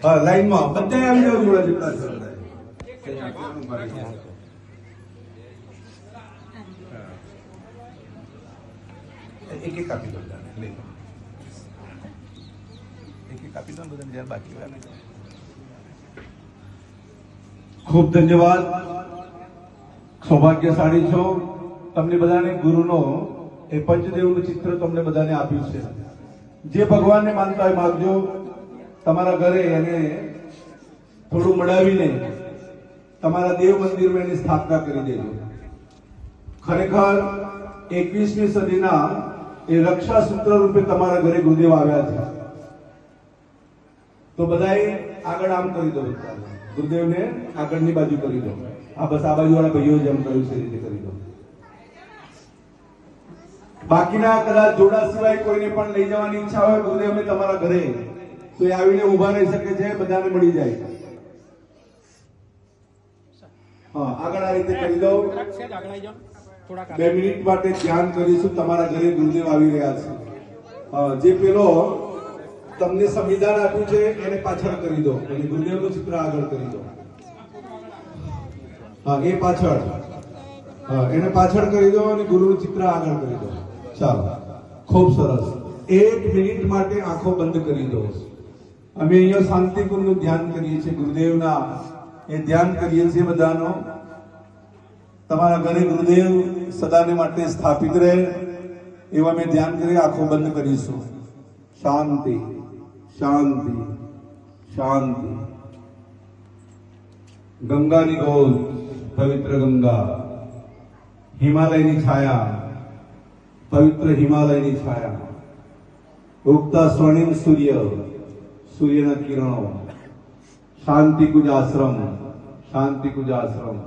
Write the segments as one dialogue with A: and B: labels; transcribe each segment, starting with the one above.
A: હા, લાઈનમાં બધા આવી જાવ જોડા જેટલા એક એક આપી દો, લઈ લો. એક એક આપી દો ને બધાને, જ્યારે બાકી હોય. ખૂબ ધન્યવાદ. સૌભાગ્યશાળી છો. તમને બધાને ગુરુનો એ પંચદેવનું ચિત્ર તમને બધાને આપ્યું છે. જે ભગવાનને માનતા હોય માગજો. તમારા ઘરે એને થોડું મળાવીને તમારા દેવ મંદિરમાં એની સ્થાપના કરી દેજો. ખરેખર 21મી સદીના એ રક્ષા સૂત્ર રૂપે તમારા ઘરે ગુરુદેવ આવ્યા છે. તો બધાએ આગળ આમ કરી દો. ગુરુદેવને આગળની બાજુ કરી દો. આ બસ આ બાજુ વાળા ભાઈઓ જેમ કહ્યું છે રીતે કરી દો. બાકીના કદાચ જોડા સિવાય કોઈને પણ લઈ જવાની ઈચ્છા હોય ગુરુદેવને તમારા ઘરે, તો એ આવીને ઉભા રહી શકે છે, બધાને મળી જાય. હા, આગળ આ રીતે કરી દો. 2 મિનિટ માટે ધ્યાન કરીશું. તમારા ઘરે ગુરુદેવ આવી રહ્યા છે. જે પેલો તમને સંવિધાન આપ્યું છે એને પાછળ કરી દો અને ગુરુદેવનું ચિત્ર આગળ કરી દો. હા, એ પાછળ. હા, એને પાછળ કરી દો અને ગુરુનું ચિત્ર આગળ કરી દો. ચાલો, ખૂબ સરસ. 1 મિનિટ માટે આંખો બંધ કરી દો. અમે અહીંયા શાંતિપૂર્ણનું ધ્યાન કરીએ છીએ, ગુરુદેવના એ ધ્યાન કરીએ છીએ બધાનો. તમારા ઘરે ગુરુદેવ સદાને માટે સ્થાપિત રહે એવા અમે ધ્યાન કરી આંખો બંધ કરીશું. શાંતિ, શાંતિ, શાંતિ. ગંગાની ગોદ, પવિત્ર ગંગા, હિમાલયની છાયા, પવિત્ર હિમાલયની છાયા, ઉગતા સ્વર્ણિમ સૂર્ય, સૂર્યના કિરણો, શાંતિકુંજ આશ્રમ, શાંતિકુંજ આશ્રમ,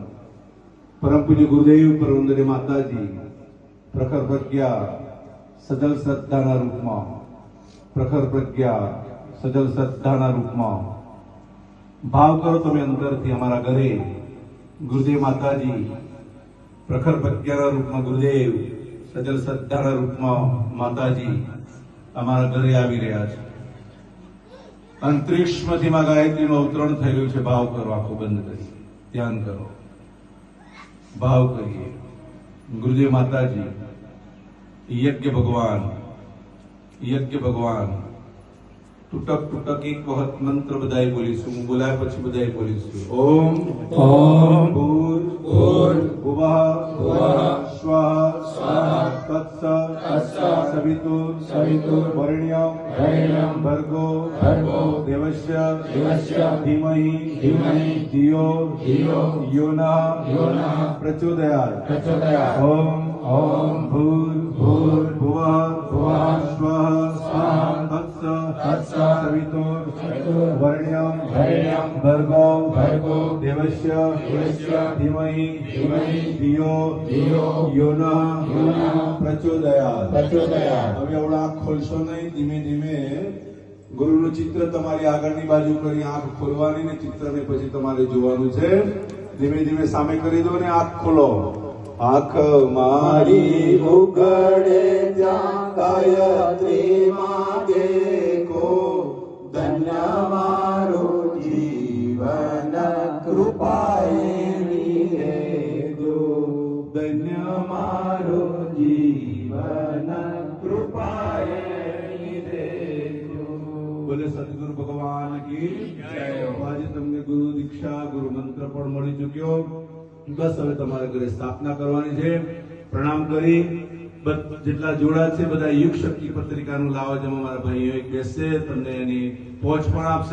A: પરમ પૂજ્ય ગુરુદેવ પરવંદને માતાજી પ્રખર પ્રજ્ઞા સજલ શ્રદ્ધાના રૂપમાં, પ્રખર પ્રજ્ઞા સજલ શ્રદ્ધાના રૂપમાં ભાવ કરો તમે અંતરથી. અમારા ઘરે ગુરુદેવ માતાજી પ્રખર પ્રજ્ઞાના રૂપમાં, ગુરુદેવ સજલ શ્રદ્ધાના રૂપમાં માતાજી અમારા ઘરે આવી રહ્યા છે. અંતરિક્ષમાંથી માં ગાયત્રીનું અવતરણ થયેલું છે. ભાવ કરો, આંખો બંધ કરી ધ્યાન કરો, ભાવ કરીએ. ગુરુદેવ માતાજી, યજ્ઞ ભગવાન, યજ્ઞ ભગવાન. તૂટક તૂટક એક વખત મંત્ર બધાએ બોલીશું. હું બોલાય પછી બધાએ બોલીશું. ઓમ ઓમ ભૂર ભૂર ભુવઃ ભુવઃ સ્વઃ સ્વઃ તત્સ તત્સ સવિતુર સવિતુર વરેણ્યં વરેણ્યં ભર્ગો ભર્ગો દેવસ્ય દેવસ્ય ધીમહિ ધીમહિ ધિયો ધિયો યોનઃ યોનઃ પ્રચોદયાત પ્રચોદયાત. ઓમ ઓમ ભૂર ભૂર ભુવઃ ભુવઃ સ્વઃ સ્વઃ તત્સ તત્સ સવિતુર સવિતુર વરેણ્યં વરેણ્યં ભર્ગો ભર્ગો દેવસ્ય દેવસ્ય ધીમહિ ધીમહિ ધિયો ધિયો યોનઃ યોનઃ પ્રચોદયાત પ્રચોદયાત. હવે આવડા આંખ ખોલશો નહીં. ધીમે ધીમે ગુરુનું ચિત્ર તમારી આગળની બાજુ કરી આંખ ખોલવાની ને ચિત્રને પછી તમારે જોવાનું છે. ધીમે ધીમે સામે કરી દો ને આંખ ખોલો. આંખ મારી ઉઘડે જ્યાં ગાયત્રી માગે કો, ધન્ય મારું જીવન કૃપાએ વિરેજો, ધન્ય મારું જીવન કૃપાએ વિરેજો. બોલે સદગુરુ ભગવાન કી જય. આજે તમને ગુરુ દીક્ષા, ગુરુ મંત્ર પણ મળી ચુક્યો. બસ હવે તમારા ઘરે સ્થાપના કરવાની છે. પ્રણામ કરી જેટલા જોડા છે બધા યુગ શક્તિ પત્રિકાનું લાવો. જેમાં મારા ભાઈઓ એક બેસશે, તમને એની પહોંચ પણ આપશે.